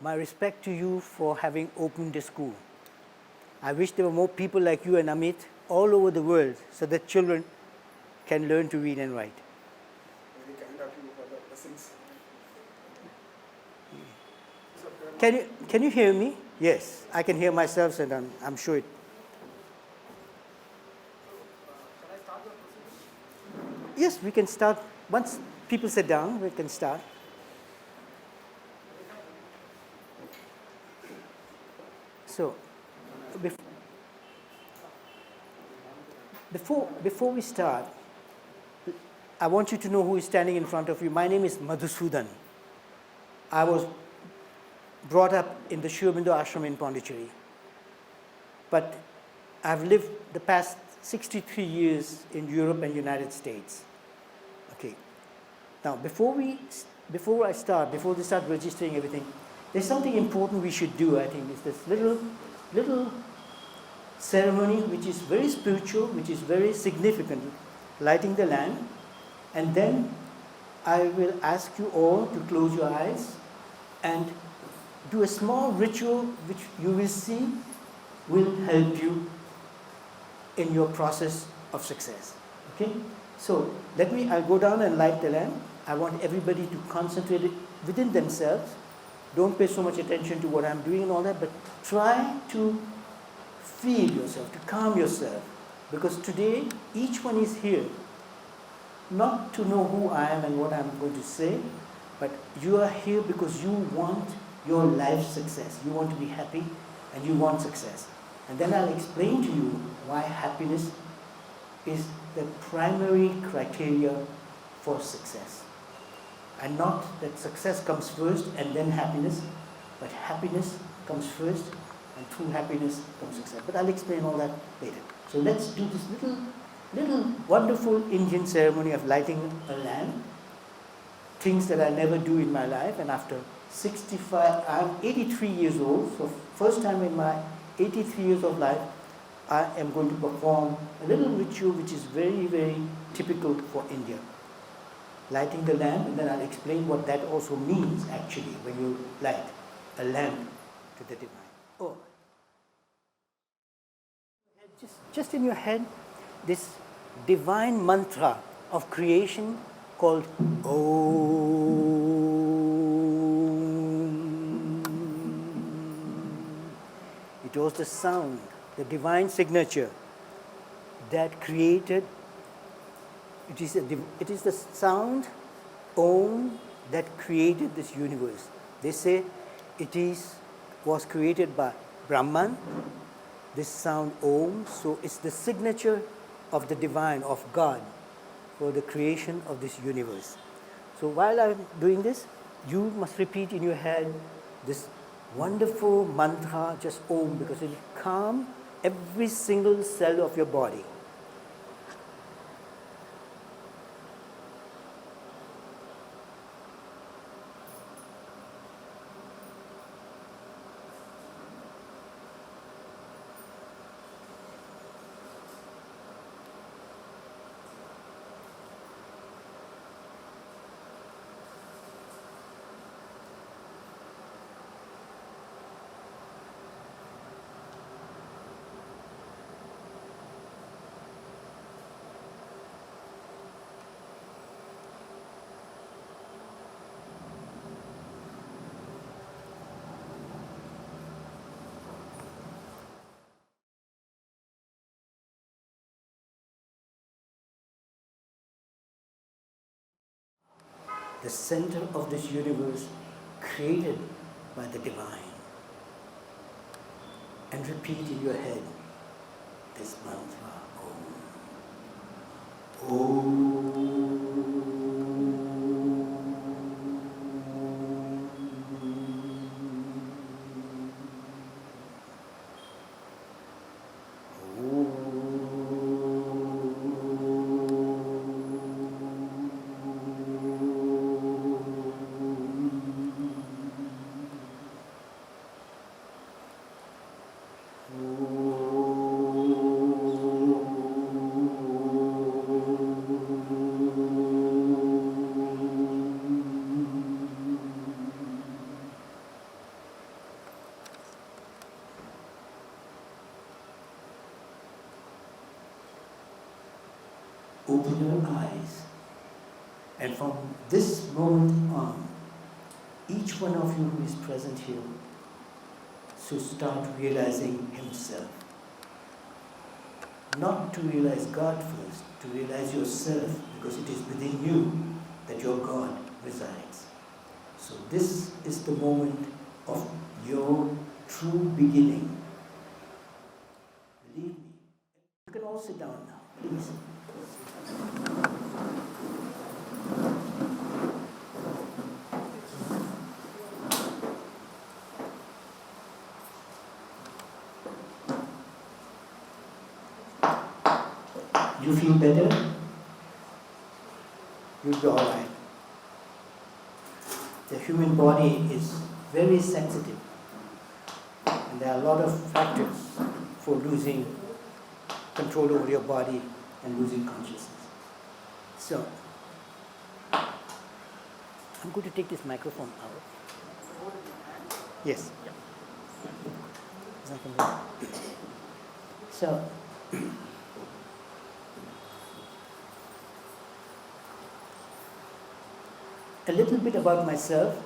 my respect to you for having opened the school. I wish there were more people like you and Amit all over the world so that children can learn to read and write. Very kind of you for the blessings. Can you hear me? Yes, I can hear myself and I'm sure it. Shall I start the procedure? Yes, we can start. Once people sit down, we can start. So, before we start, I want you to know who is standing in front of you. My name is Madhusudan. I was brought up in the Sri Aurobindo Ashram in Pondicherry. But I've lived the past 63 years in Europe and United States. Okay. Now, before they start registering everything, there's something important we should do, I think. It's this little ceremony which is very spiritual, which is very significant, lighting the lamp. And then I will ask you all to close your eyes and do a small ritual which you will see will help you in your process of success. Okay? So I'll go down and light the lamp. I want everybody to concentrate it within themselves. Don't pay so much attention to what I'm doing and all that, but try to feel yourself, to calm yourself. Because today, each one is here, not to know who I am and what I'm going to say, but you are here because you want your life success. You want to be happy and you want success. And then I'll explain to you why happiness is the primary criteria for success. And not that success comes first and then happiness, but happiness comes first and through happiness comes success. But I'll explain all that later. So let's do this little wonderful Indian ceremony of lighting a lamp. Things that I never do in my life, and after 65, I'm 83 years old, so first time in my 83 years of life, I am going to perform a little ritual which is very, very typical for India. Lighting the lamp, and then I'll explain what that also means actually when you light a lamp to the divine. Oh, just in your head, this divine mantra of creation called Om. It was the sound, the divine signature that created. It is the sound Om that created this universe. They say was created by Brahman, this sound Om, so it's the signature of the divine, of God, for the creation of this universe. So while I'm doing this, you must repeat in your head this wonderful mantra, just Om, because it will calm every single cell of your body. The center of this universe created by the divine. And repeat in your head this mantra, Om. Om. open your eyes. And from this moment on, each one of you who is present here should start realizing himself. Not to realize God first, to realize yourself, because it is within you that your God resides. So this is the moment of your true beginning. Believe me. You can all sit down now, please. You feel better? You'll be all right. The human body is very sensitive, and there are a lot of factors for losing control over your body and losing consciousness. So, I'm going to take this microphone out. Yes. So, a little bit about myself.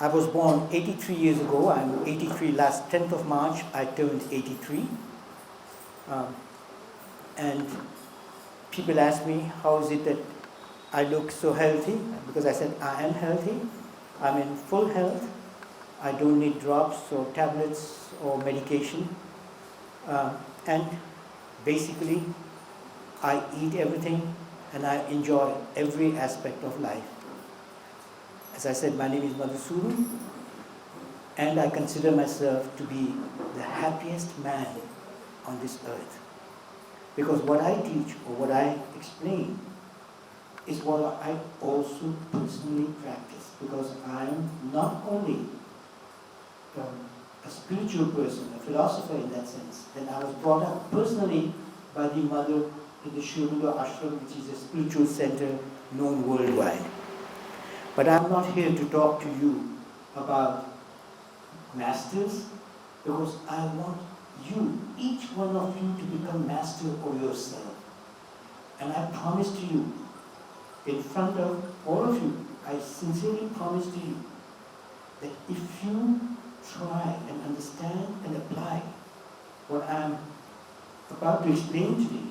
I was born 83 years ago. I'm 83. Last 10th of March, I turned 83. And people ask me, how is it that I look so healthy? Because I said, I am healthy. I'm in full health. I don't need drops or tablets or medication. And basically, I eat everything and I enjoy every aspect of life. As I said, my name is Madhusudan, and I consider myself to be the happiest man on this earth. Because what I teach or what I explain is what I also personally practice. Because I am not only a spiritual person, a philosopher in that sense, then I was brought up personally by the mother in the Bangalore Ashram, which is a spiritual center known worldwide. But I'm not here to talk to you about masters, because I want you, each one of you, to become master of yourself. And I promise to you, in front of all of you, I sincerely promise to you that if you try and understand and apply what I'm about to explain today,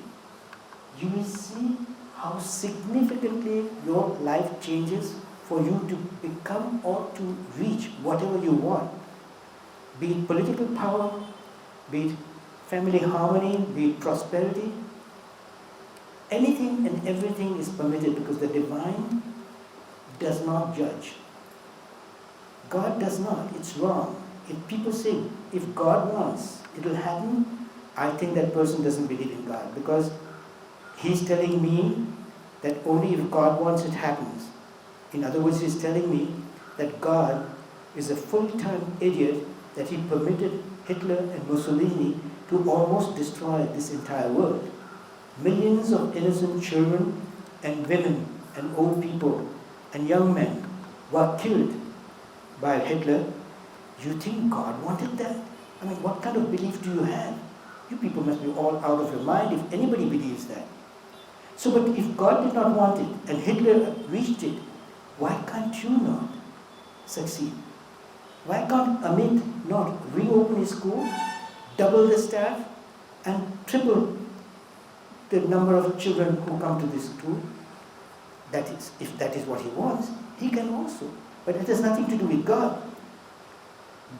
you will see how significantly your life changes for you to become or to reach whatever you want. Be it political power, be it family harmony, be it prosperity. Anything and everything is permitted because the divine does not judge. God does not. It's wrong. If people say, if God wants, it will happen, I think that person doesn't believe in God, because he's telling me that only if God wants it happens. In other words, he's telling me that God is a full-time idiot, that he permitted Hitler and Mussolini to almost destroy this entire world. Millions of innocent children and women and old people and young men were killed by Hitler. You think God wanted that? I mean, what kind of belief do you have? You people must be all out of your mind if anybody believes that. So, but if God did not want it and Hitler reached it, why can't you not succeed? Why can't Amit not reopen his school, double the staff, and triple the number of children who come to this school? That is, if that is what he wants, he can also. But it has nothing to do with God.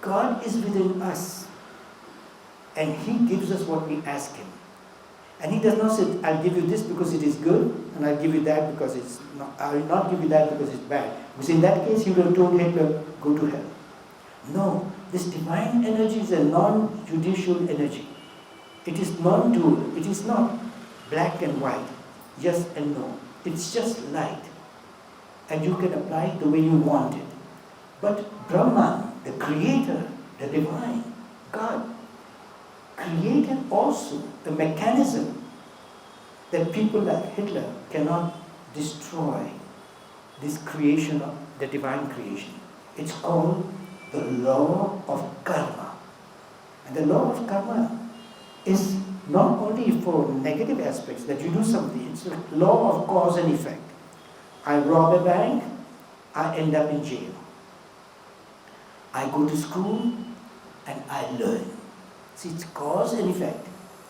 God is within us, and he gives us what we ask him. And he does not say, I'll give you this because it is good, and I'll give you that because it's not, I will not give you that because it's bad. Because in that case, he would have told Hitler, go to hell. No, this divine energy is a non-judicial energy. It is non-dual. It is not black and white, yes and no. It's just light. And you can apply it the way you want it. But Brahman, the creator, the divine, God, created also a mechanism that people like Hitler cannot destroy this creation of the divine creation. It's called the law of karma. And the law of karma is not only for negative aspects, that you do something, it's a law of cause and effect. I rob a bank, I end up in jail. I go to school and I learn. See, it's cause and effect.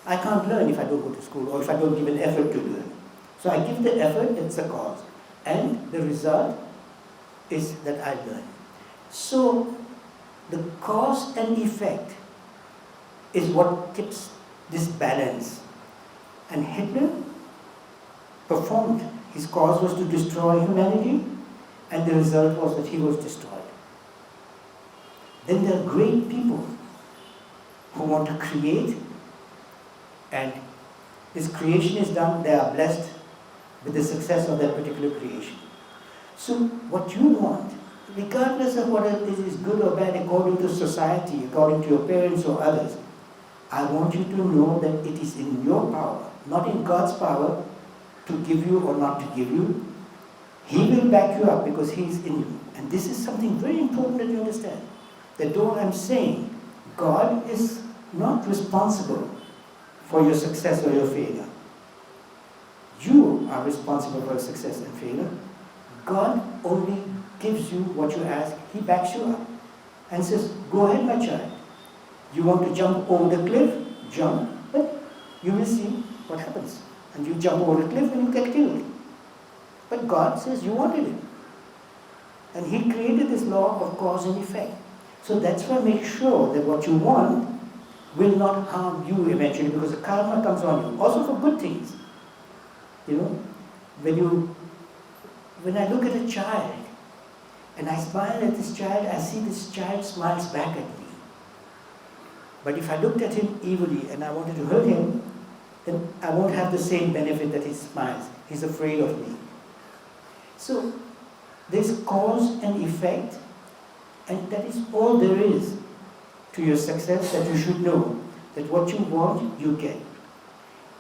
I can't learn if I don't go to school or if I don't give an effort to learn. So I give the effort, it's a cause. And the result is that I learn. So the cause and effect is what keeps this balance. And Hitler performed. His cause was to destroy humanity, and the result was that he was destroyed. Then there are great people who want to create, and this creation is done, they are blessed with the success of that particular creation. So what you want, regardless of whether it is good or bad according to society, according to your parents or others, I want you to know that it is in your power, not in God's power, to give you or not to give you. He will back you up because He is in you. And this is something very important that you understand. That though I'm saying God is not responsible for your success or your failure. You are responsible for your success and failure. God only gives you what you ask. He backs you up and says, go ahead, my child. You want to jump over the cliff? Jump. But you will see what happens. And you jump over the cliff and you get killed. But God says you wanted it. And He created this law of cause and effect. So that's why make sure that what you want will not harm you eventually, because the karma comes on you. Also for good things. You know, when I look at a child and I smile at this child, I see this child smiles back at me. But if I looked at him evilly and I wanted to hurt him, then I won't have the same benefit that he smiles. He's afraid of me. So there's cause and effect, and that is all there is to your success, that you should know that what you want, you get.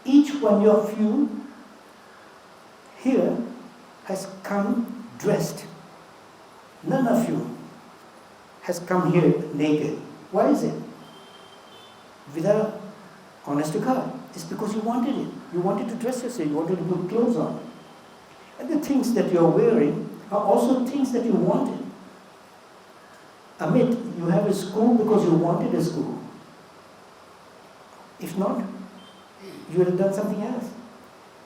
Each one of you here has come dressed. None of you has come here naked. Why is it? Without, honest to God, it's because you wanted it. You wanted to dress yourself, you wanted to put clothes on. And the things that you're wearing are also things that you wanted. Amit, you have a school because you wanted a school. If not, you would have done something else.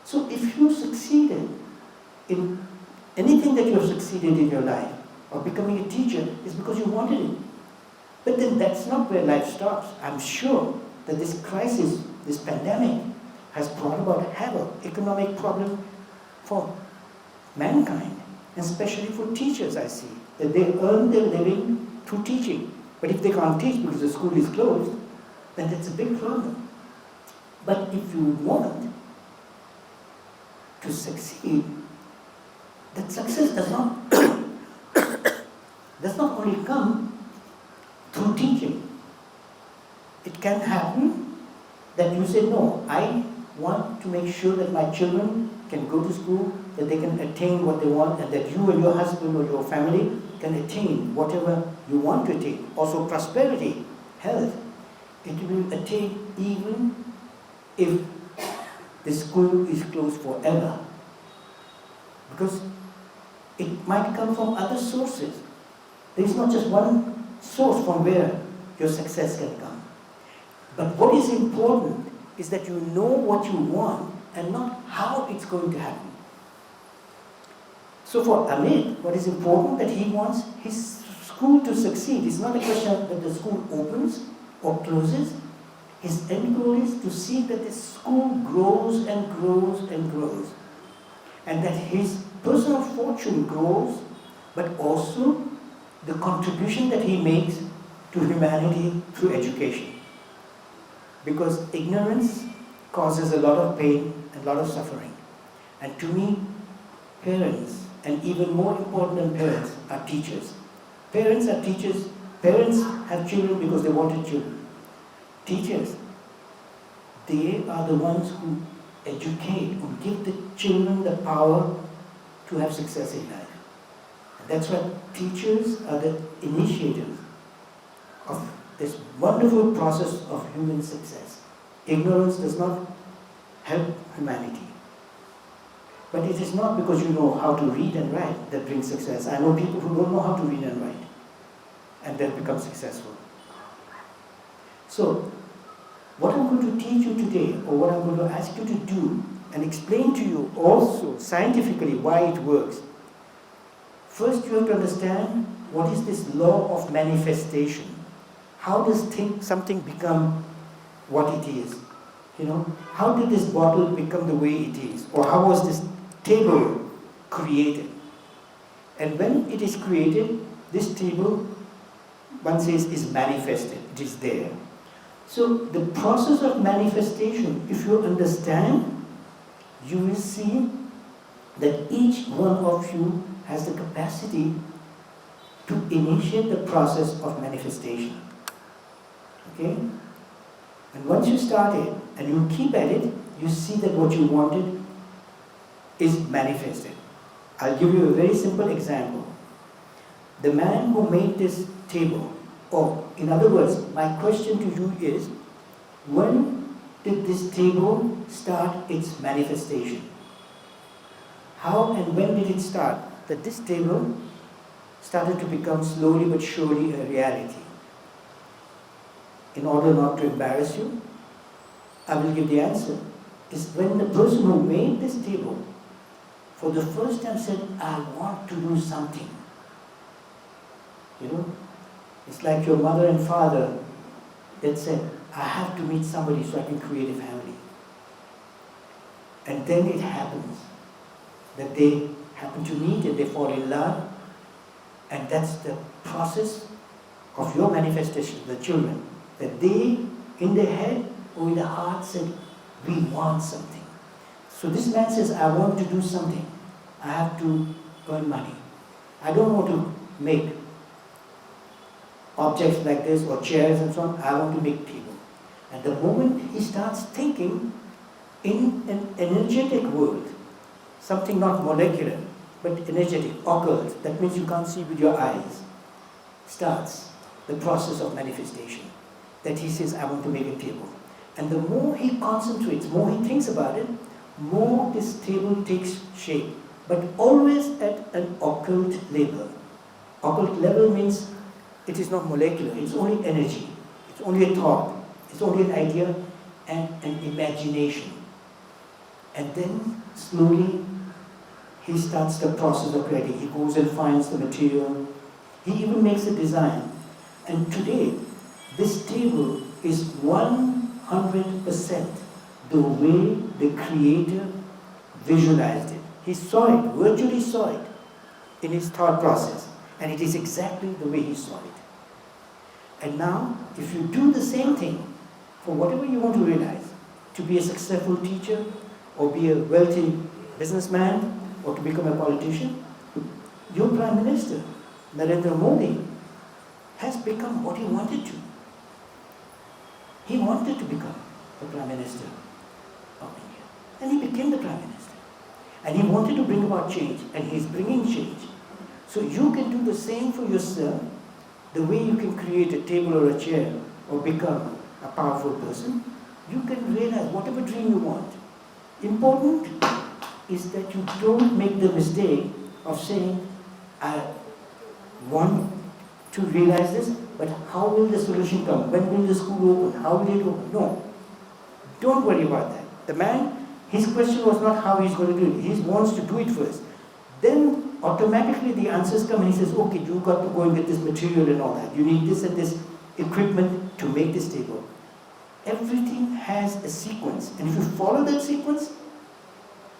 So if you succeeded in anything that you have succeeded in your life, or becoming a teacher, it's because you wanted it. But then that's not where life stops. I'm sure that this crisis, this pandemic, has brought about havoc, economic problem for mankind, and especially for teachers, I see, that they earn their living through teaching. But if they can't teach because the school is closed, then that's a big problem. But if you want to succeed, that success does not only come through teaching. It can happen that you say, no, I want to make sure that my children can go to school, that they can attain what they want, and that you and your husband or your family can attain whatever you want to attain. Also prosperity, health. It will attain even if the school is closed forever. Because it might come from other sources. There is not just one source from where your success can come. But what is important is that you know what you want and not how it's going to happen. So for Amit, what is important that he wants his school to succeed. It's not a question of that the school opens or closes. His end goal is to see that the school grows and grows and grows. And that his personal fortune grows, but also the contribution that he makes to humanity through education. Because ignorance causes a lot of pain and a lot of suffering. And to me, parents, and even more important than parents, are teachers. Parents are teachers. Parents have children because they wanted children. Teachers, they are the ones who educate, who give the children the power to have success in life. And that's why teachers are the initiators of this wonderful process of human success. Ignorance does not help humanity. But it is not because you know how to read and write that brings success. I know people who don't know how to read and write and then become successful. So, what I'm going to teach you today, or what I'm going to ask you to do and explain to you also scientifically why it works. First, you have to understand what is this law of manifestation. How does something become what it is? You know, how did this bottle become the way it is? Or how was this table created? And when it is created, this table, one says, is manifested. It is there. So the process of manifestation, if you understand, you will see that each one of you has the capacity to initiate the process of manifestation. Okay? And once you start it, and you keep at it, you see that what you wanted is manifested. I'll give you a very simple example. The man who made this table, or in other words, my question to you is, when did this table start its manifestation? How and when did it start that this table started to become slowly but surely a reality? In order not to embarrass you, I will give the answer. Is when the person who made this table for the first time said, I want to do something. You know, it's like your mother and father that said, I have to meet somebody so I can create a family. And then it happens that they happen to meet and they fall in love, and that's the process of your manifestation, the children, that they, in their head or in their heart, said, we want something. So this man says, I want to do something. I have to earn money. I don't want to make objects like this or chairs and so on. I want to make people. And the moment he starts thinking in an energetic world, something not molecular, but energetic, occult, that means you can't see with your eyes, starts the process of manifestation. That he says, I want to make a table. And the more he concentrates, more he thinks about it, more this table takes shape. But always at an occult level. Occult level means it is not molecular, it's only energy, it's only a thought, it's only an idea and an imagination. And then slowly he starts the process of creating. He goes and finds the material, he even makes a design. And today, this table is 100% the way the creator visualized it. He saw it, virtually saw it in his thought process. And it is exactly the way he saw it. And now, if you do the same thing for whatever you want to realize, to be a successful teacher, or be a wealthy businessman, or to become a politician, your Prime Minister, Narendra Modi, has become what he wanted to. He wanted to become the Prime Minister of India. And he became the Prime Minister. And he wanted to bring about change, and he is bringing change. So you can do the same for yourself, the way you can create a table or a chair, or become a powerful person. You can realize whatever dream you want. Important is that you don't make the mistake of saying, I want to realize this, but how will the solution come? When will the school open? How will it open? No. Don't worry about that. The man, his question was not how he's going to do it. He wants to do it first. Then automatically the answers come and he says, okay, you got to go and get this material and all that. You need this and this equipment to make this table. Everything has a sequence. And if you follow that sequence,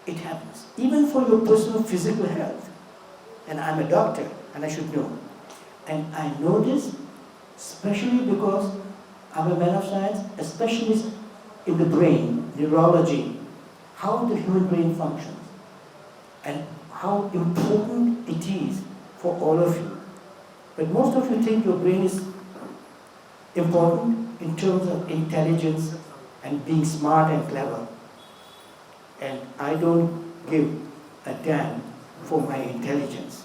it happens. Even for your personal physical health. And I'm a doctor, and I should know. And I know this especially because I'm a man of science, a specialist in the brain, neurology, how the human brain functions, and how important it is for all of you. But most of you think your brain is important in terms of intelligence and being smart and clever. And I don't give a damn for my intelligence.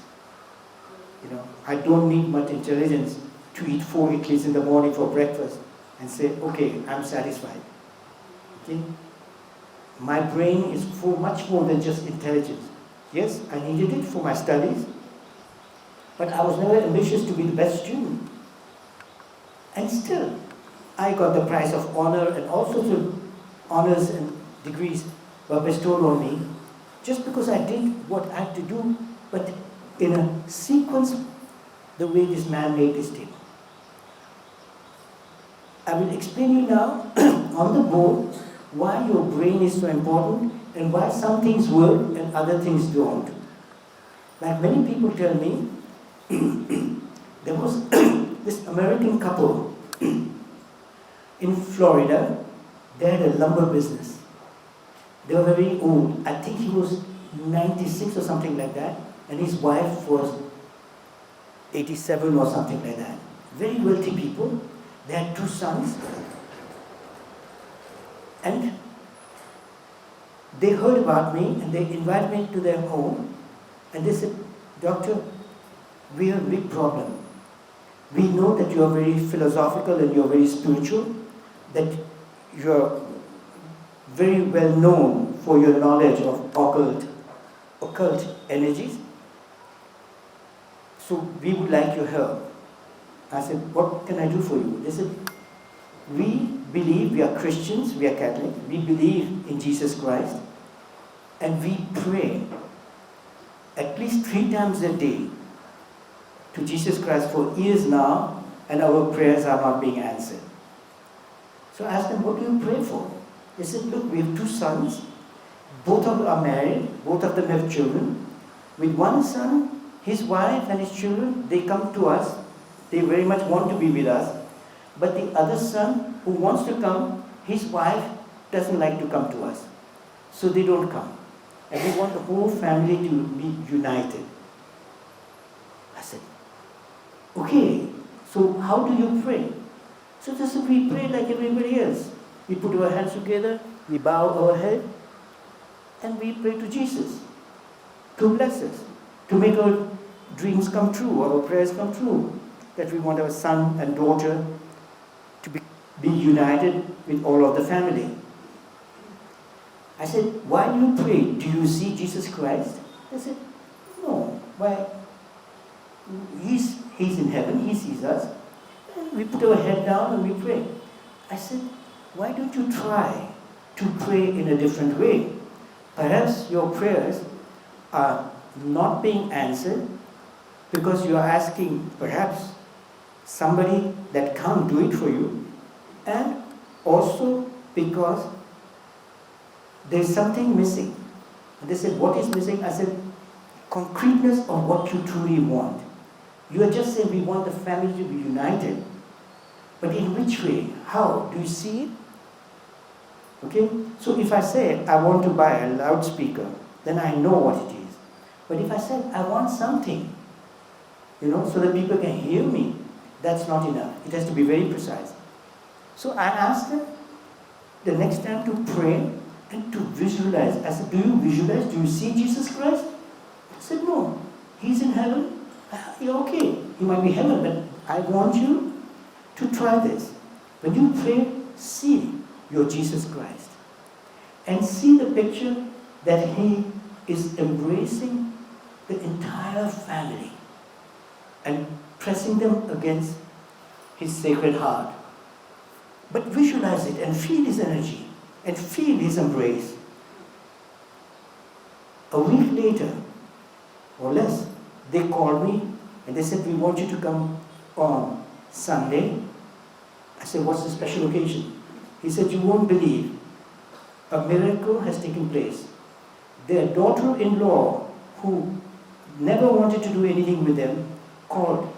You know, I don't need much intelligence to eat 4 idlis in the morning for breakfast and say, okay, I'm satisfied. Okay? My brain is for much more than just intelligence. Yes, I needed it for my studies, but I was never ambitious to be the best student. And still, I got the prize of honor, and all sorts of honors and degrees were bestowed on me just because I did what I had to do, but in a sequence the way this man made this table. I will explain you now on the board why your brain is so important and why some things work and other things don't. Like many people tell me, there was this American couple in Florida. They had a lumber business. They were very old. I think he was 96 or something like that, and his wife was 87 or something like that. Very wealthy people. They had 2 sons, and they heard about me and they invited me to their home, and they said, "Doctor, we have a big problem. We know that you are very philosophical and you are very spiritual, that you are very well known for your knowledge of occult energies. So we would like your help." I said, "What can I do for you?" They said, "We believe, we are Christians, we are Catholic, we believe in Jesus Christ, and we pray at least 3 times a day to Jesus Christ for years now, and our prayers are not being answered." So I asked them, "What do you pray for?" They said, "Look, we have 2 sons, both of them are married, both of them have children. With one son, his wife and his children, they come to us, they very much want to be with us. But the other son who wants to come, his wife doesn't like to come to us. So they don't come. And we want the whole family to be united." I said, "Okay, so how do you pray?" So they said, "We pray like everybody else. We put our hands together, we bow our head, and we pray to Jesus to bless us, to make our dreams come true, our prayers come true, that we want our son and daughter to be united with all of the family." I said, "Why do you pray? Do you see Jesus Christ?" They said, "No. Why? He's in heaven, he sees us. And we put our head down and we pray." I said, "Why don't you try to pray in a different way? Perhaps your prayers are not being answered because you are asking perhaps somebody that can't do it for you, and also because there is something missing." And they said, "What is missing?" I said, "Concreteness of what you truly want. You are just saying we want the family to be united, but in which way? How? Do you see it?" Okay? So if I say I want to buy a loudspeaker, then I know what it is. But if I said I want something, so that people can hear me, that's not enough. It has to be very precise. So I asked them the next time to pray and to visualize. I said, "Do you visualize? Do you see Jesus Christ?" They said, "No. He's in heaven." "Yeah, okay. He might be heaven, but I want you to try this. When you pray, see your Jesus Christ. And see the picture that he is embracing the entire family and pressing them against his sacred heart. But visualize it and feel his energy and feel his embrace." A week later, or less, they called me and they said, "We want you to come on Sunday." I said, "What's the special occasion?" He said, "You won't believe. A miracle has taken place. Their daughter-in-law, who never wanted to do anything with them, called,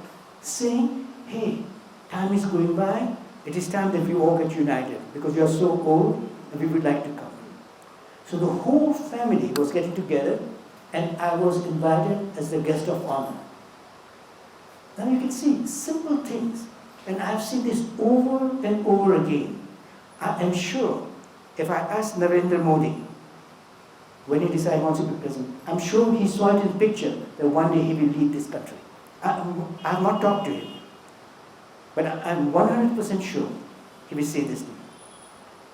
saying, 'Hey, time is going by. It is time that we all get united because you are so old and we would like to come.'" So the whole family was getting together and I was invited as the guest of honor. Now you can see simple things, and I've seen this over and over again. I am sure if I asked Narendra Modi when he decided he wants to be president, I'm sure he saw it in picture that one day he will lead this country. I have not talked to him, but I'm 100% sure he will say this to me.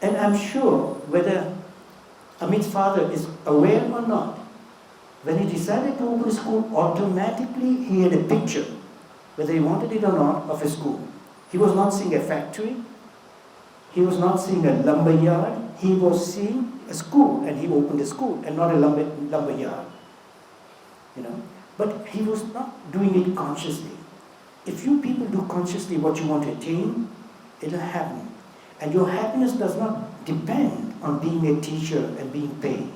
And I'm sure whether Amit's father is aware or not, when he decided to open a school, automatically he had a picture, whether he wanted it or not, of a school. He was not seeing a factory, he was not seeing a lumber yard, he was seeing a school, and he opened a school and not a lumber yard. You know? But he was not doing it consciously. If you people do consciously what you want to attain, it'll happen. And your happiness does not depend on being a teacher and being paid.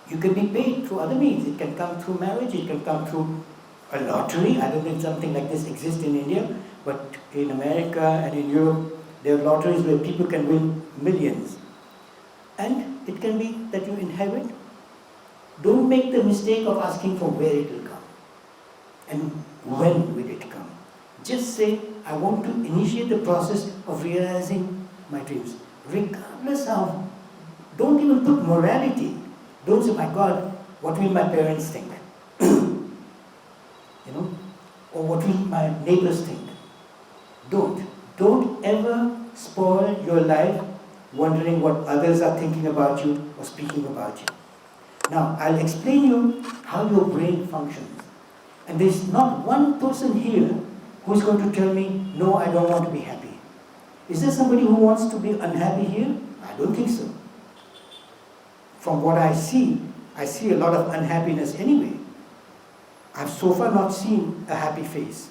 You can be paid through other means. It can come through marriage, it can come through a lottery. I don't know if something like this exists in India, but in America and in Europe, there are lotteries where people can win millions. And it can be that you inherit. Don't make the mistake of asking for where it will come and when will it come. Just say, I want to initiate the process of realizing my dreams. Regardless of, don't even put morality. Don't say, my God, what will my parents think? You know? Or what will my neighbors think? Don't ever spoil your life wondering what others are thinking about you or speaking about you. Now, I'll explain you how your brain functions. And there's not one person here who's going to tell me, no, I don't want to be happy. Is there somebody who wants to be unhappy here? I don't think so. From what I see a lot of unhappiness anyway. I've so far not seen a happy face.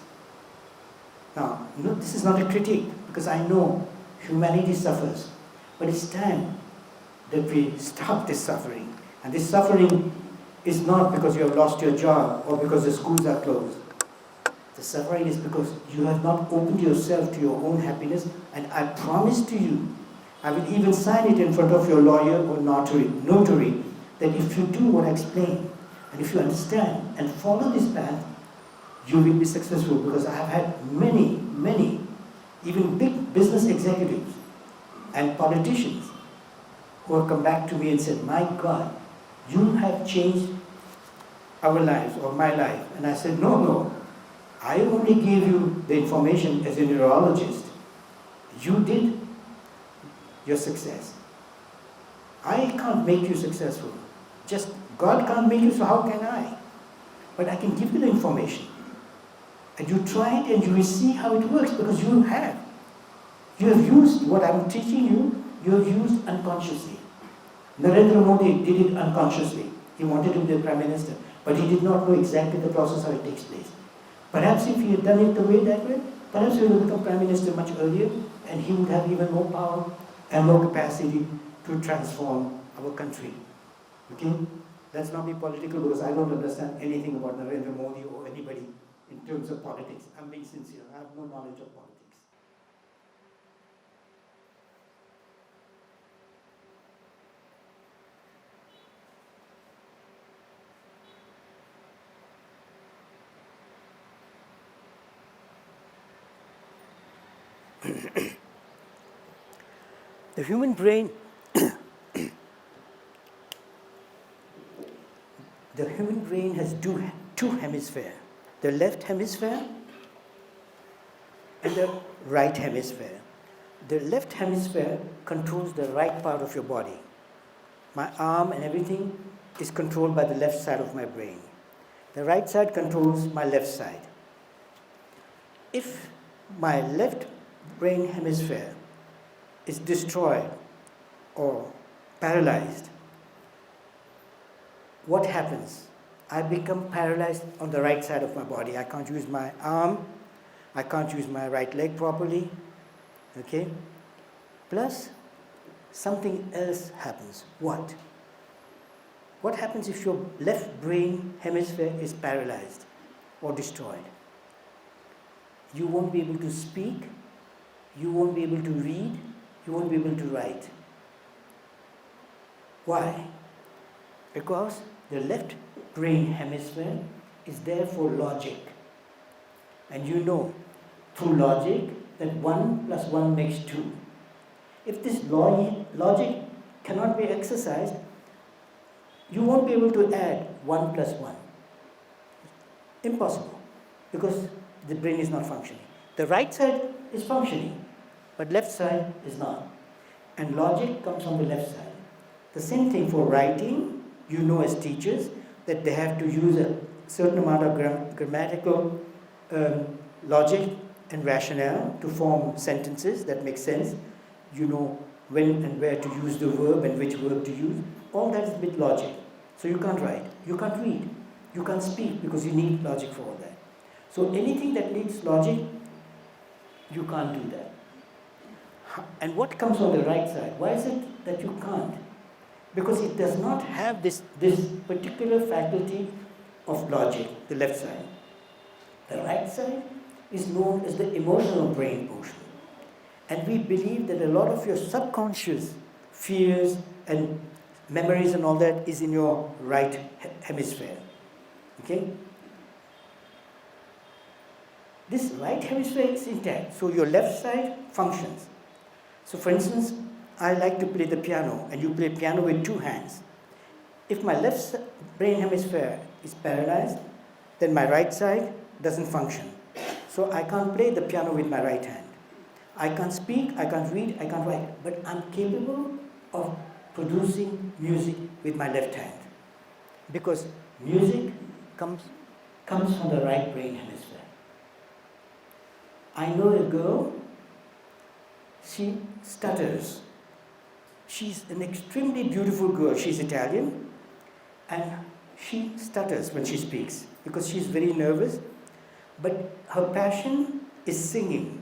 Now, this is not a critique, because I know humanity suffers. But it's time that we stop this suffering. And this suffering is not because you have lost your job or because the schools are closed. The suffering is because you have not opened yourself to your own happiness, and I promise to you, I will even sign it in front of your lawyer or notary, that if you do what I explain, and if you understand and follow this path, you will be successful. Because I have had many, even big business executives and politicians who have come back to me and said, my God, you have changed our lives or my life. And I said, no, I only gave you the information as a neurologist. You did your success. I can't make you successful. Just God can't make you, so how can I? But I can give you the information. And you try it and you will see how it works, because you have. You have used what I'm teaching you, you have used unconsciously. Narendra Modi did it unconsciously. He wanted to be the Prime Minister, but he did not know exactly the process how it takes place. Perhaps if he had done it that way, perhaps he would have become Prime Minister much earlier, and he would have even more power and more capacity to transform our country. Okay? Let's not be political, because I don't understand anything about Narendra Modi or anybody in terms of politics. I'm being sincere. I have no knowledge of politics. The human brain, has two hemispheres, the left hemisphere and the right hemisphere. The left hemisphere controls the right part of your body. My arm and everything is controlled by the left side of my brain. The right side controls my left side. If my left brain hemisphere is destroyed or paralyzed, what happens? I become paralyzed on the right side of my body. I can't use my arm, I can't use my right leg properly, okay? Plus, something else happens. What? What happens if your left brain hemisphere is paralyzed or destroyed? You won't be able to speak, you won't be able to read, you won't be able to write. Why? Because the left brain hemisphere is there for logic. And you know, through logic, that 1 + 1 makes 2. If this logic cannot be exercised, you won't be able to add 1 + 1. Impossible, because the brain is not functioning. The right side is functioning, but left side is not. and logic comes on the left side. The same thing for writing, you know as teachers that they have to use a certain amount of grammatical logic and rationale to form sentences that make sense. You know when and where to use the verb and which verb to use. All that is with logic. So you can't write, you can't read, you can't speak because you need logic for all that. So anything that needs logic, you can't do that. And what comes on the right side? Why is it that you can't? Because it does not have this particular faculty of logic, the left side. The right side is known as the emotional brain portion. And we believe that a lot of your subconscious fears and memories and all that is in your right hemisphere. Okay? This right hemisphere is intact, so your left side functions. So for instance, I like to play the piano, and you play piano with two hands. If my left brain hemisphere is paralyzed, then my right side doesn't function. So I can't play the piano with my right hand. I can't speak, I can't read, I can't write, but I'm capable of producing music with my left hand. Because music comes from the right brain hemisphere. I know a girl, she stutters. She's an extremely beautiful girl. She's Italian, and she stutters when she speaks because she's very nervous. But her passion is singing.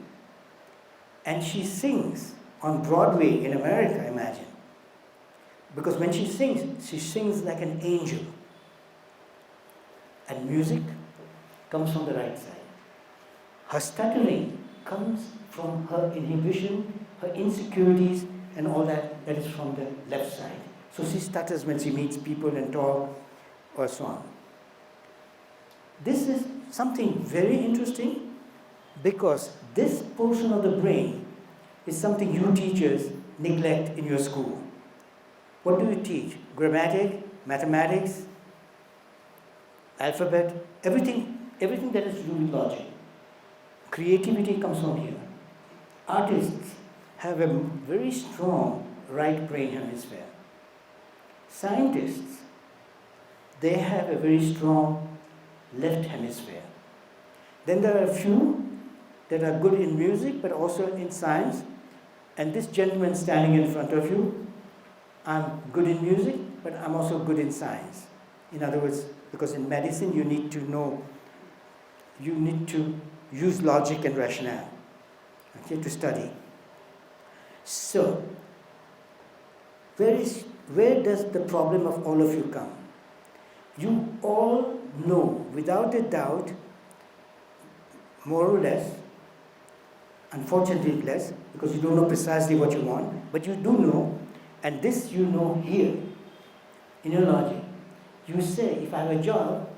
And she sings on Broadway in America, imagine. Because when she sings like an angel. And music comes from the right side. Her stuttering comes from her inhibition, her insecurities, and all that is from the left side. So she stutters when she meets people and talk, or so on. This is something very interesting because this portion of the brain is something you teachers neglect in your school. What do you teach? Grammatic, mathematics, alphabet, everything that is to do with logic. Creativity comes from here. Artists have a very strong right brain hemisphere. Scientists, they have a very strong left hemisphere. Then there are a few that are good in music but also in science. And this gentleman standing in front of you, I'm good in music, but I'm also good in science. In other words, because in medicine you need to use logic and rationale, okay, to study. So, where does the problem of all of you come? You all know, without a doubt, more or less, unfortunately less, because you don't know precisely what you want, but you do know, and this you know here, in your logic. You say, if I have a job,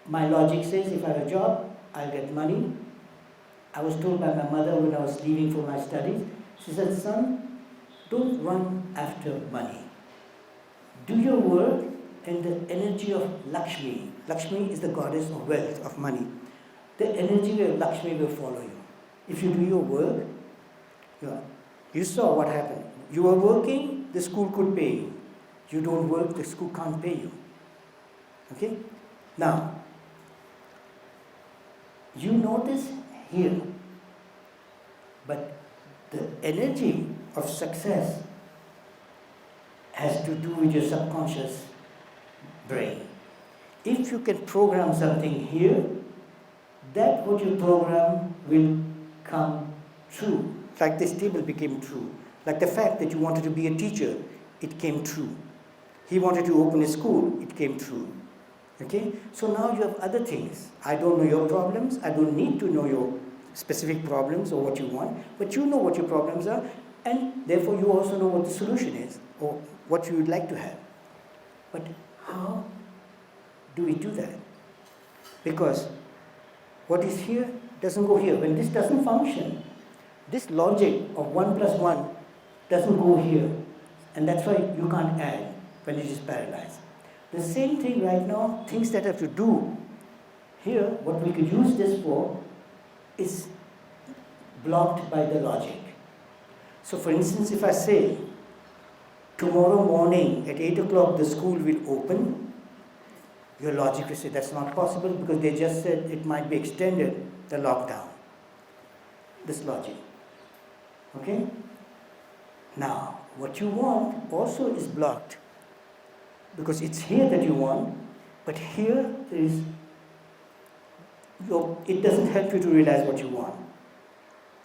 my logic says, if I have a job, I'll get money. I was told by my mother when I was leaving for my studies, she said, son, don't run after money. Do your work in the energy of Lakshmi. Lakshmi is the goddess of wealth, of money. The energy of Lakshmi will follow you. If you do your work, you saw what happened. You were working, the school could pay you. You don't work, the school can't pay you. Okay? Now, you notice here, but the energy of success has to do with your subconscious brain. If you can program something here, that what you program will come true. Like this table became true. Like the fact that you wanted to be a teacher, it came true. He wanted to open a school, it came true. Okay? So now you have other things. I don't know your problems. I don't need to know your specific problems or what you want. But you know what your problems are. And therefore you also know what the solution is or what you would like to have. But how do we do that? Because what is here doesn't go here. When this doesn't function, this logic of 1 plus 1 doesn't go here. And that's why you can't add when it is paralyzed. The same thing right now, things that have to do here, what we could use this for, is blocked by the logic. So for instance, if I say, tomorrow morning at 8 o'clock the school will open, your logic will say that's not possible because they just said it might be extended, the lockdown. This logic. Okay? Now, what you want also is blocked because it's here that you want, but here there is, it doesn't help you to realize what you want.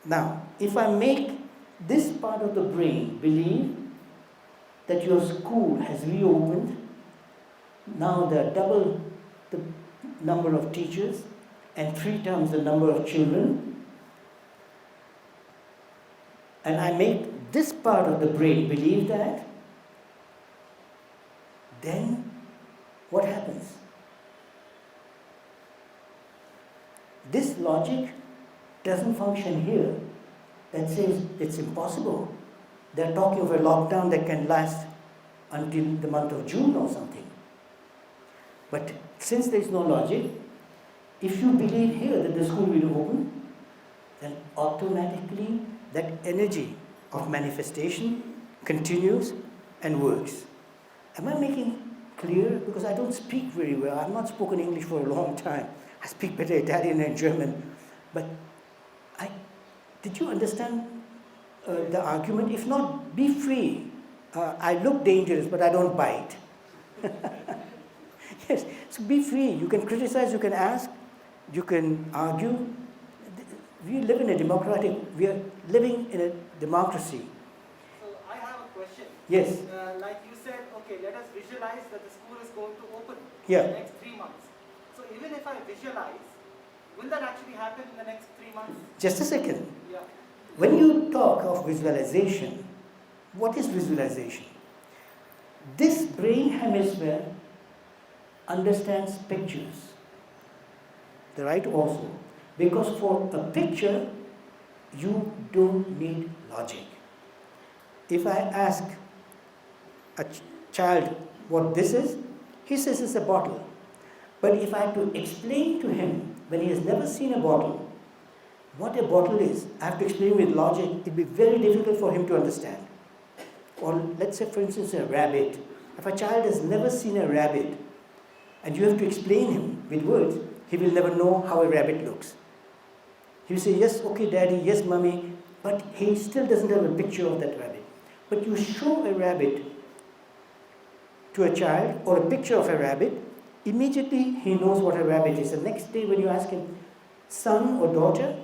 Now, if I make this part of the brain believe that your school has reopened, now there are double the number of teachers and 3 times the number of children, and I make this part of the brain believe that, then what happens? This logic doesn't function here. That says it's impossible. They're talking of a lockdown that can last until the month of June or something. But since there is no logic, if you believe here that the school will open, then automatically that energy of manifestation continues and works. Am I making clear? Because I don't speak very well. I've not spoken English for a long time. I speak better Italian and German. But did you understand the argument? If not, be free. I look dangerous, but I don't bite. Yes, so be free. You can criticize, you can ask, you can argue. We live in a we are living in a democracy. So I have a question. Yes. Like you said, okay, let us visualize that the school is going to open in Yeah. the next 3 months. So even if I visualize, will that actually happen in the next 3 months? Just a second. Yeah. When you talk of visualization, what is visualization? This brain hemisphere understands pictures. The right also. Because for a picture, you don't need logic. If I ask a child what this is, he says it's a bottle. But if I have to explain to him, when he has never seen a bottle, what a bottle is, I have to explain with logic, it will be very difficult for him to understand. Or let's say, for instance, a rabbit. If a child has never seen a rabbit, and you have to explain him with words, he will never know how a rabbit looks. He will say, yes, okay, daddy, yes, mommy, but he still doesn't have a picture of that rabbit. But you show a rabbit to a child or a picture of a rabbit, immediately he knows what a rabbit is. The next day when you ask him, son or daughter,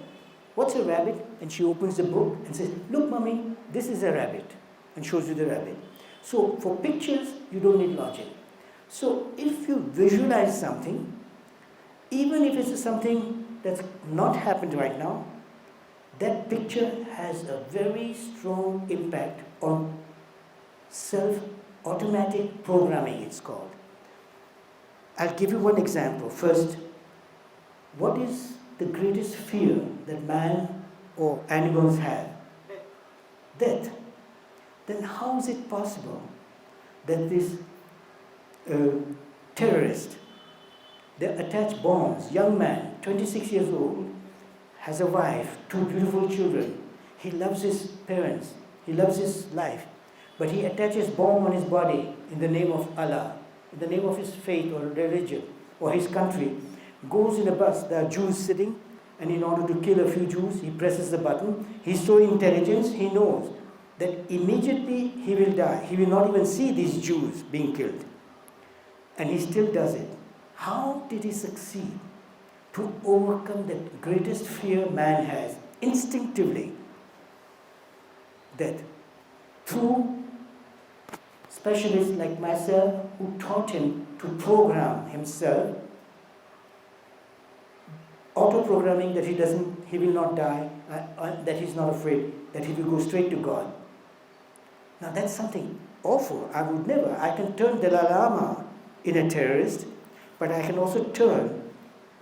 what's a rabbit? And she opens the book and says, look, mommy, this is a rabbit, and shows you the rabbit. So for pictures, you don't need logic. So if you visualize something, even if it's something that's not happened right now, that picture has a very strong impact on self-automatic programming, it's called. I'll give you one example. First, what is the greatest fear that man or animals have? Death. Then how is it possible that this terrorist, they attach bombs, young man, 26 years old, has a wife, 2 beautiful children. He loves his parents, he loves his life, but he attaches bomb on his body in the name of Allah, in the name of his faith or religion or his country. Goes in a bus, there are Jews sitting, and in order to kill a few Jews, he presses the button. He's so intelligent, he knows that immediately he will die. He will not even see these Jews being killed. And he still does it. How did he succeed to overcome the greatest fear man has instinctively? That through specialists like myself who taught him to program himself, auto-programming that he will not die, that he's not afraid, that he will go straight to God. Now that's something awful. I would never. I can turn Dalai Lama in a terrorist, but I can also turn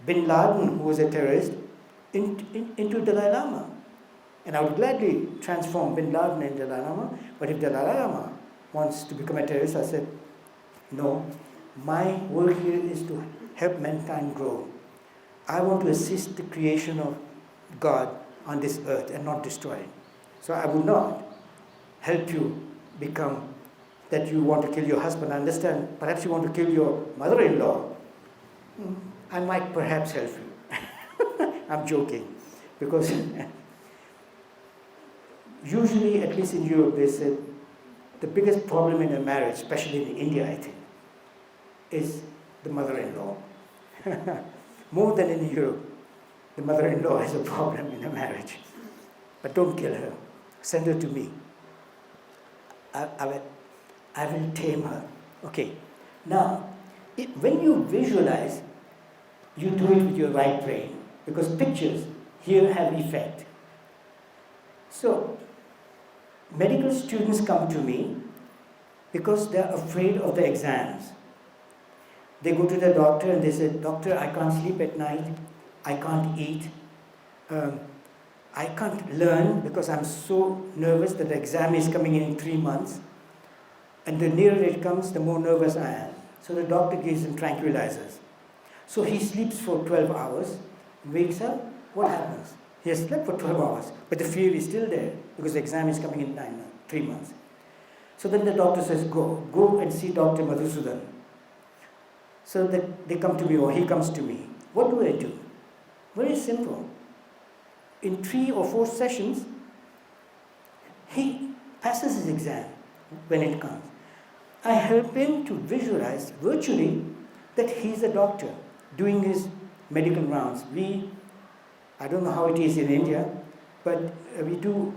Bin Laden, who was a terrorist, into Dalai Lama. And I would gladly transform Bin Laden into Dalai Lama, but if Dalai Lama wants to become a terrorist, I said, no, my work here is to help mankind grow. I want to assist the creation of God on this earth and not destroy it. So I would not. help you become that you want to kill your husband. I understand, perhaps you want to kill your mother-in-law. I might perhaps help you. I'm joking. Because usually, at least in Europe, they said the biggest problem in a marriage, especially in India, I think, is the mother-in-law. More than in Europe, the mother-in-law is a problem in a marriage. But don't kill her. Send her to me. I will tame her. Okay. Now, when you visualize, you do it with your right brain, because pictures here have effect. So, medical students come to me because they're afraid of the exams. They go to the doctor and they say, "Doctor, I can't sleep at night, I can't eat, I can't learn because I'm so nervous that the exam is coming in 3 months. And the nearer it comes, the more nervous I am." So the doctor gives him tranquilizers. So he sleeps for 12 hours, wakes up, what happens? He has slept for 12 hours, but the fear is still there because the exam is coming in 3 months. So then the doctor says, go and see Dr. Madhusudan. So that they come to me, or he comes to me. What do I do? Very simple. In 3 or 4 sessions, he passes his exam when it comes. I help him to visualize virtually that he's a doctor doing his medical rounds. I don't know how it is in India, but we do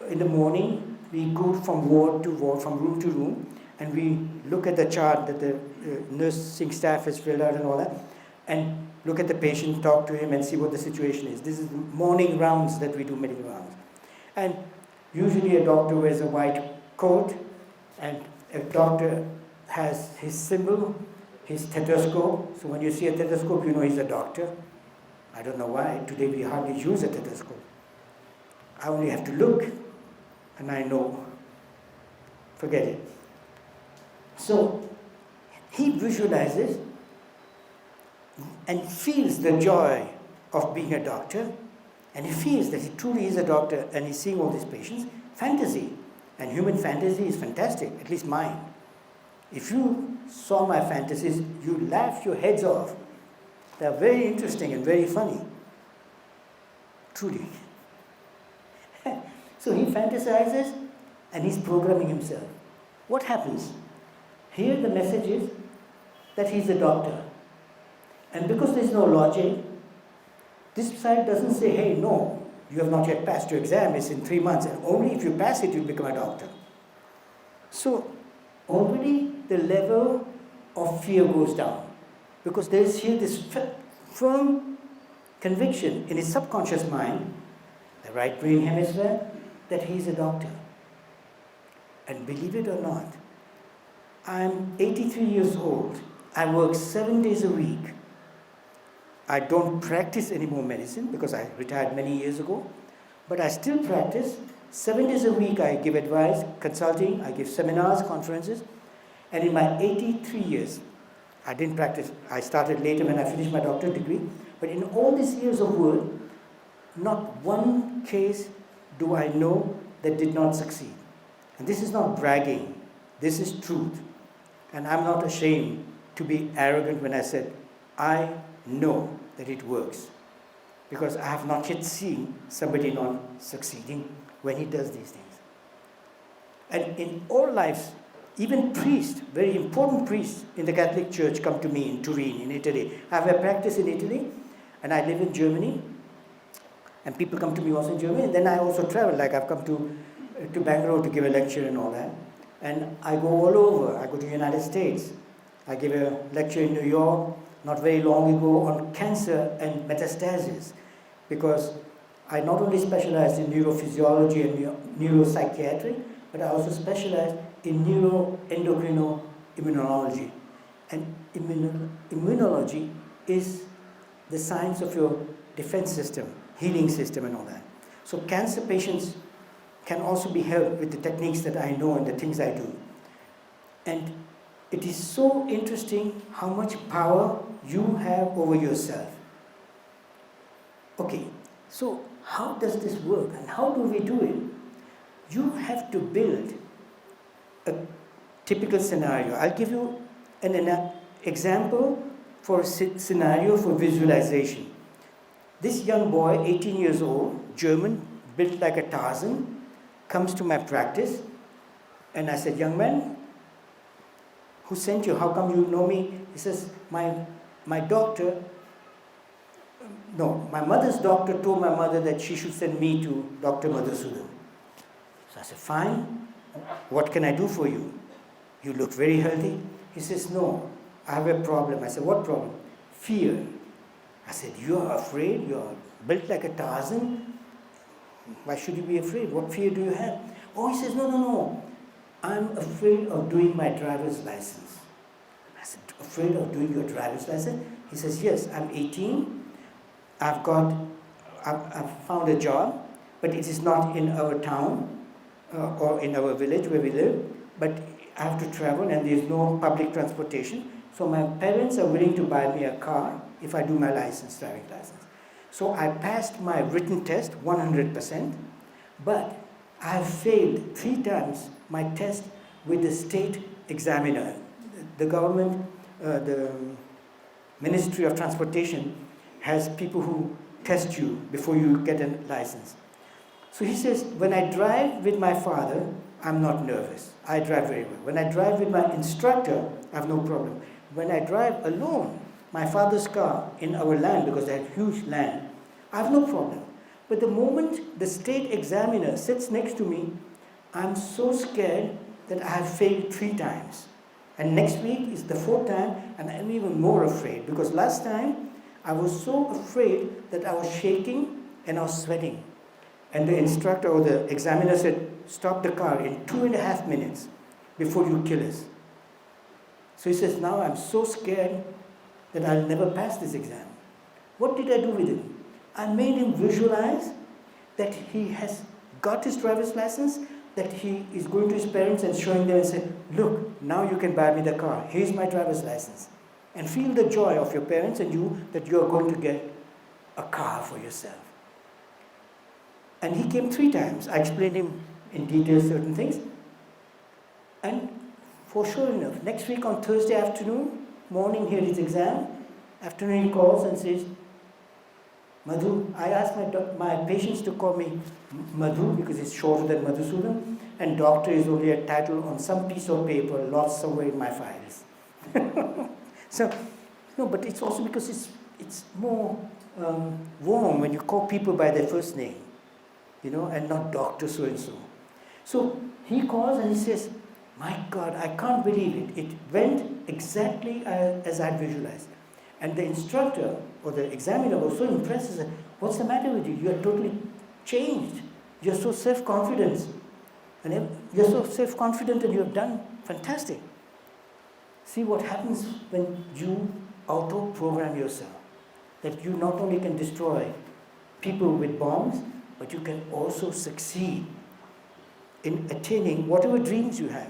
in the morning, we go from ward to ward, from room to room, and we look at the chart that the nursing staff has filled out and all that, and look at the patient, talk to him, and see what the situation is. This is morning rounds that we do, medical rounds. And usually a doctor wears a white coat, and a doctor has his symbol, his stethoscope. So when you see a stethoscope, you know he's a doctor. I don't know why. Today we hardly use a stethoscope. I only have to look, and I know. Forget it. So he visualizes and feels the joy of being a doctor, and he feels that he truly is a doctor and he's seeing all these patients. Fantasy. And human fantasy is fantastic, at least mine. If you saw my fantasies, you'd laugh your heads off. They're very interesting and very funny. Truly. So he fantasizes and he's programming himself. What happens? Here the message is that he's a doctor. And because there's no logic, this side doesn't say, "Hey, no, you have not yet passed your exam, it's in 3 months, and only if you pass it, you'll become a doctor." So already the level of fear goes down, because there is here this firm conviction in his subconscious mind, the right brain hemisphere, that he is a doctor. And believe it or not, I'm 83 years old. I work 7 days a week. I don't practice any more medicine because I retired many years ago, but I still practice. 7 days a week I give advice, consulting, I give seminars, conferences, and in my 83 years, I didn't practice. I started later when I finished my doctorate degree, but in all these years of work, not one case do I know that did not succeed. And this is not bragging, this is truth. And I'm not ashamed to be arrogant when I said, I know that it works, because I have not yet seen somebody not succeeding when he does these things. And in all lives, even priests, very important priests in the Catholic Church, come to me in Turin, in Italy. I have a practice in Italy, and I live in Germany, and people come to me also in Germany. And then I also travel, like I've come to Bangalore to give a lecture and all that. And I go all over. I go to the United States. I give a lecture in New York not very long ago on cancer and metastasis, because I not only specialize in neurophysiology and neuropsychiatry, but I also specialize in neuroendocrino-immunology. And immunology is the science of your defense system, healing system and all that. So cancer patients can also be helped with the techniques that I know and the things I do. And it is so interesting how much power you have over yourself. Okay, so how does this work and how do we do it? You have to build a typical scenario. I'll give you an example for a scenario for visualization. This young boy, 18 years old, German, built like a Tarzan, comes to my practice, and I said, young man, who sent you? How come you know me? He says, my doctor, no, my mother's doctor told my mother that she should send me to Dr. Madhusudan. So I said, fine, what can I do for you? You look very healthy. He says, no, I have a problem. I said, what problem? Fear. I said, you are afraid? You are built like a Tarzan? Why should you be afraid? What fear do you have? Oh, he says, no. I'm afraid of doing my driver's license. I said, afraid of doing your driver's license? He says, yes, I'm 18. I've found a job, but it is not in our town or in our village where we live, but I have to travel and there's no public transportation. So my parents are willing to buy me a car if I do my driving license. So I passed my written test 100%, but I have failed 3 times my test with the state examiner. The government, the Ministry of Transportation has people who test you before you get a license. So he says, when I drive with my father, I'm not nervous. I drive very well. When I drive with my instructor, I have no problem. When I drive alone, my father's car in our land, because they have huge land, I have no problem. But the moment the state examiner sits next to me, I'm so scared that I have failed 3 times. And next week is the 4th time, and I'm even more afraid, because last time I was so afraid that I was shaking and I was sweating. And the instructor or the examiner said, stop the car in 2.5 minutes before you kill us. So he says, now I'm so scared that I'll never pass this exam. What did I do with him? I made him visualize that he has got his driver's license, that he is going to his parents and showing them and say, look, now you can buy me the car. Here's my driver's license. And feel the joy of your parents and you that you are going to get a car for yourself. And he came 3 times. I explained him in detail certain things. And for sure enough, next week on Thursday afternoon, morning here is exam, afternoon he calls and says, Madhu, I asked my patients to call me Madhu because it's shorter than Madhusudan, and doctor is only a title on some piece of paper lost somewhere in my files. So, no, but it's also because it's more warm when you call people by their first name, and not doctor so-and-so. So he calls and he says, my God, I can't believe it. It went exactly as I visualized. And the instructor or the examiner was so impressed. He said, what's the matter with you? You are totally changed. You're so self-confident. And you're so self-confident and you have done fantastic. See what happens when you auto-program yourself. That you not only can destroy people with bombs, but you can also succeed in attaining whatever dreams you have.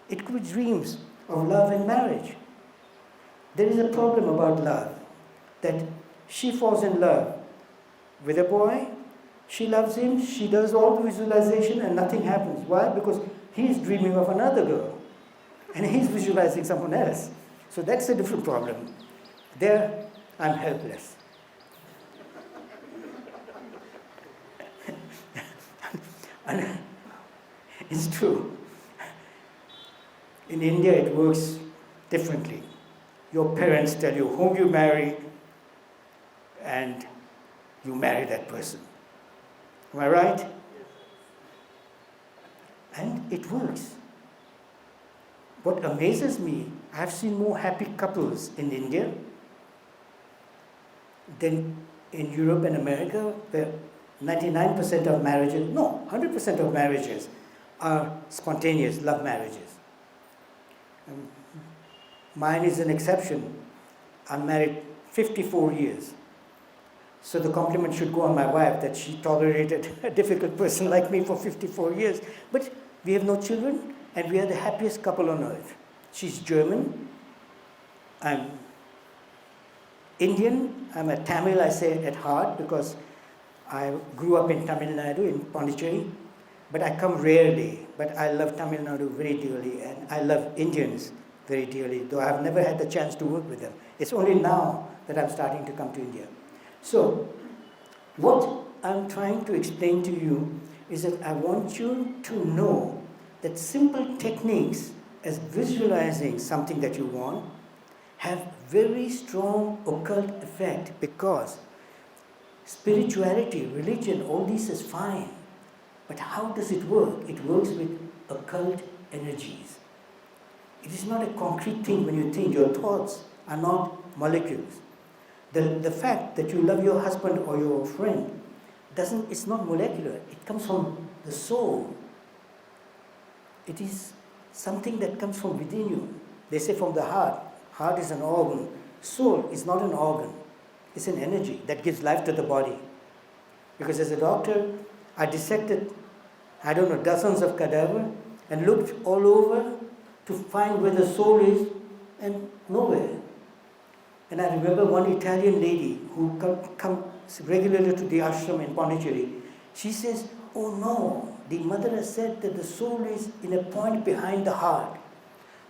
It could be dreams of love and marriage. There is a problem about love, that she falls in love with a boy, she loves him, she does all the visualization and nothing happens. Why? Because he's dreaming of another girl and he's visualizing someone else. So that's a different problem. There, I'm helpless. And it's true. In India, it works differently. Your parents tell you whom you marry, and you marry that person. Am I right? Yes. And it works. What amazes me, I've seen more happy couples in India than in Europe and America, where 99% of marriages, 100% of marriages are spontaneous love marriages. Mine is an exception. I'm married 54 years. So the compliment should go on my wife that she tolerated a difficult person like me for 54 years. But we have no children, and we are the happiest couple on earth. She's German. I'm Indian. I'm a Tamil, I say, at heart, because I grew up in Tamil Nadu, in Pondicherry. but I come rarely. But I love Tamil Nadu very dearly, and I love Indians very dearly, though I've never had the chance to work with them. It's only now that I'm starting to come to India. So, what I'm trying to explain to you is that I want you to know that simple techniques as visualizing something that you want have very strong occult effect, because spirituality, religion, all this is fine. But how does it work? It works with occult energies. It is not a concrete thing when you think. Your thoughts are not molecules. The fact that you love your husband or your friend it's not molecular. It comes from the soul. It is something that comes from within you. They say from the heart. Heart is an organ. Soul is not an organ. It's an energy that gives life to the body. Because as a doctor, I dissected, dozens of cadavers and looked all over to find where the soul is, and nowhere. And I remember one Italian lady who comes regularly to the ashram in Pondicherry. She says, "Oh no, the mother has said that the soul is in a point behind the heart."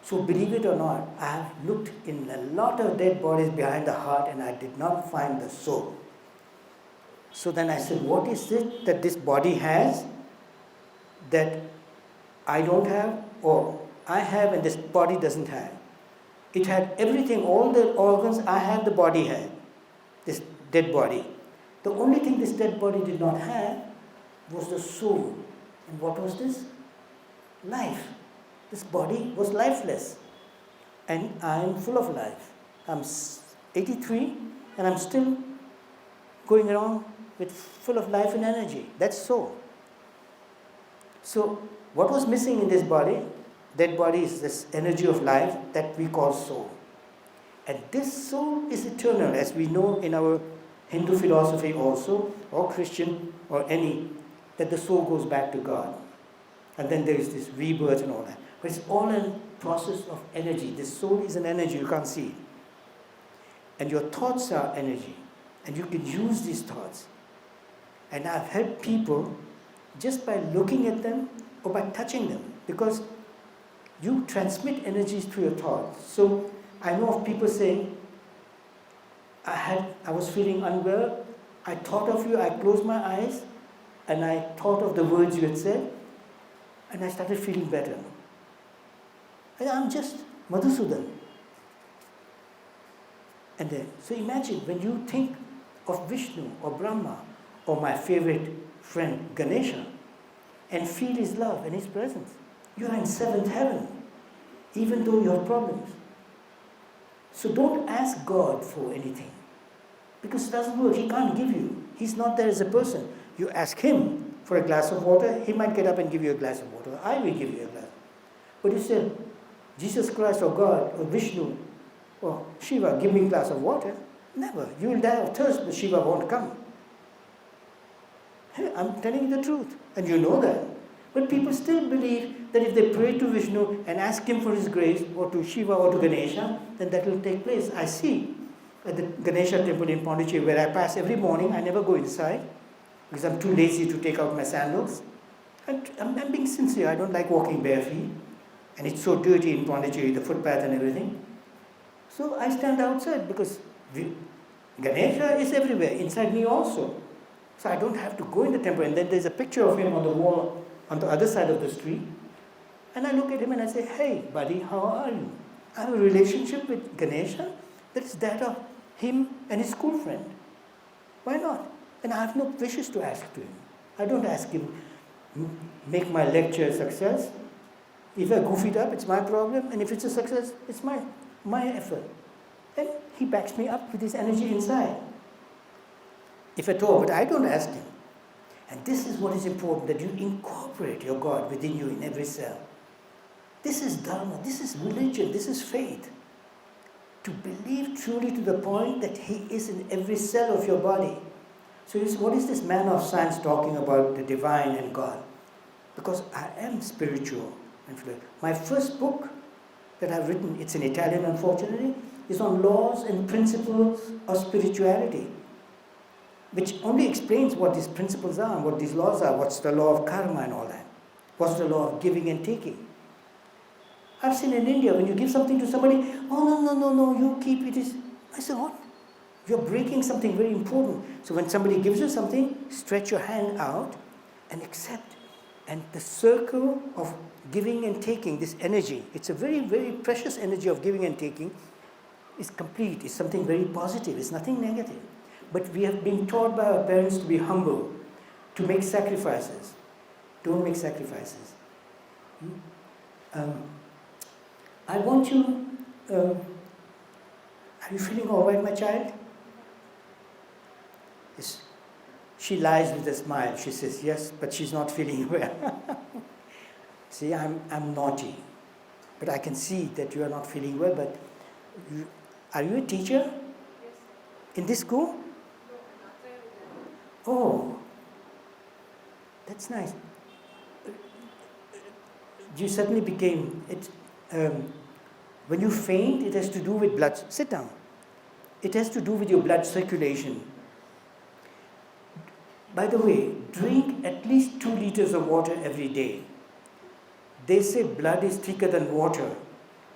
So believe it or not, I have looked in a lot of dead bodies behind the heart and I did not find the soul. So then I said, what is it that this body has that I don't have, or I have and this body doesn't have? It had everything, all the organs I had, the body had, this dead body. The only thing this dead body did not have was the soul. And what was this? Life. This body was lifeless. And I am full of life. I'm 83 and I'm still going around with full of life and energy. That's so. So what was missing in this body? Dead body is this energy of life that we call soul. And this soul is eternal, as we know in our Hindu philosophy also, or Christian, or any, that the soul goes back to God. And then there is this rebirth and all that. But it's all a process of energy. This soul is an energy, you can't see it. And your thoughts are energy. And you can use these thoughts. And I've helped people just by looking at them or by touching them. Because you transmit energies through your thoughts. So I know of people saying, I was feeling unwell, I thought of you, I closed my eyes, and I thought of the words you had said, and I started feeling better. And I'm just Madhusudan. And then, so imagine when you think of Vishnu or Brahma or my favorite friend Ganesha and feel his love and his presence, you are in seventh heaven, even though you have problems. So don't ask God for anything, because it doesn't work. He can't give you. He's not there as a person. You ask him for a glass of water, he might get up and give you a glass of water. I will give you a glass. But you say, Jesus Christ or God or Vishnu or Shiva, give me a glass of water. Never. You will die of thirst, but Shiva won't come. I'm telling you the truth, and you know that. But people still believe that if they pray to Vishnu and ask him for his grace, or to Shiva or to Ganesha, then that will take place. I see at the Ganesha temple in Pondicherry, where I pass every morning, I never go inside because I'm too lazy to take out my sandals. And I'm being sincere, I don't like walking bare feet. And it's so dirty in Pondicherry, the footpath and everything. So I stand outside because Ganesha is everywhere, inside me also. So I don't have to go in the temple. And then there's a picture of him on the wall on the other side of the street. And I look at him and I say, hey, buddy, how are you? I have a relationship with Ganesha that is that of him and his school friend. Why not? And I have no wishes to ask to him. I don't ask him, make my lecture a success. If I goof it up, it's my problem. And if it's a success, it's my effort. And he backs me up with his energy inside. If at all, but I don't ask him. And this is what is important, that you incorporate your God within you in every cell. This is dharma, this is religion, this is faith. To believe truly to the point that he is in every cell of your body. So what is this man of science talking about the divine and God? Because I am spiritual. My first book that I've written, it's in Italian unfortunately, is on laws and principles of spirituality. which only explains what these principles are, what these laws are, what's the law of karma and all that. What's the law of giving and taking? I've seen in India, when you give something to somebody, oh no, you keep it. I said, what? You're breaking something very important. So when somebody gives you something, stretch your hand out and accept. And the circle of giving and taking, this energy, it's a very, very precious energy of giving and taking, is complete. It's something very positive. It's nothing negative. But we have been taught by our parents to be humble, to make sacrifices. Don't make sacrifices. I want you, are you feeling all right, my child? Yes. She lies with a smile. She says, yes, but she's not feeling well. See, I'm naughty. But I can see that you are not feeling well, but are you a teacher? Yes. In this school? No, I'm not there with them. Oh, that's nice. You suddenly became it. When you faint, it has to do with blood. Sit down. It has to do with your blood circulation. By the way, drink at least 2 liters of water every day. They say blood is thicker than water,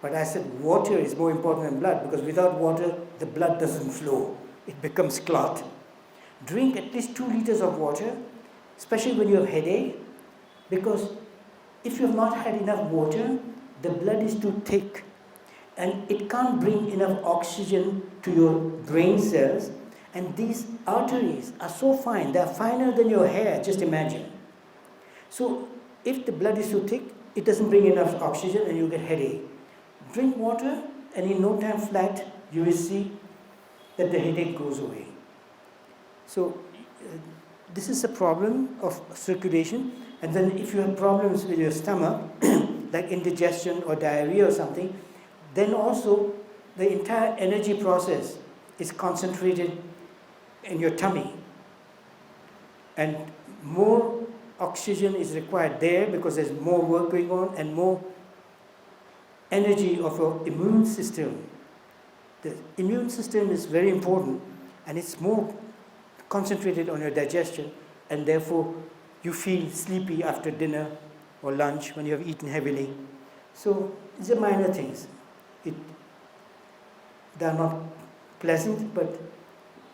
but I said water is more important than blood, because without water, the blood doesn't flow. It becomes clot. Drink at least 2 liters of water, especially when you have headache, because if you have not had enough water, the blood is too thick and it can't bring enough oxygen to your brain cells, and these arteries are so fine, they are finer than your hair, just imagine. So if the blood is too thick, it doesn't bring enough oxygen and you get headache. Drink water and in no time flat you will see that the headache goes away. So this is a problem of circulation. And then if you have problems with your stomach, like indigestion or diarrhea or something, then also the entire energy process is concentrated in your tummy. And more oxygen is required there because there's more work going on and more energy of your immune system. The immune system is very important and it's more concentrated on your digestion, and therefore you feel sleepy after dinner or lunch when you have eaten heavily. So these are minor things. They are not pleasant, but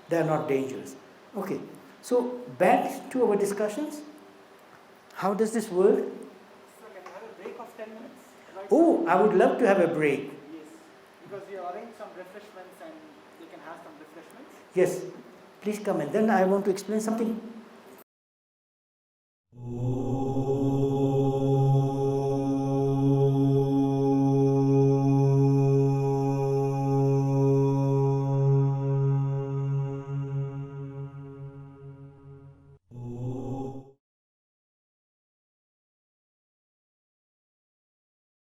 they are not dangerous. Okay, so back to our discussions. How does this work? So can I have a break of 10 minutes? Right Oh, now? I would love to have a break. Yes, because we arranged some refreshments and you can have some refreshments. Yes, please come, and then I want to explain something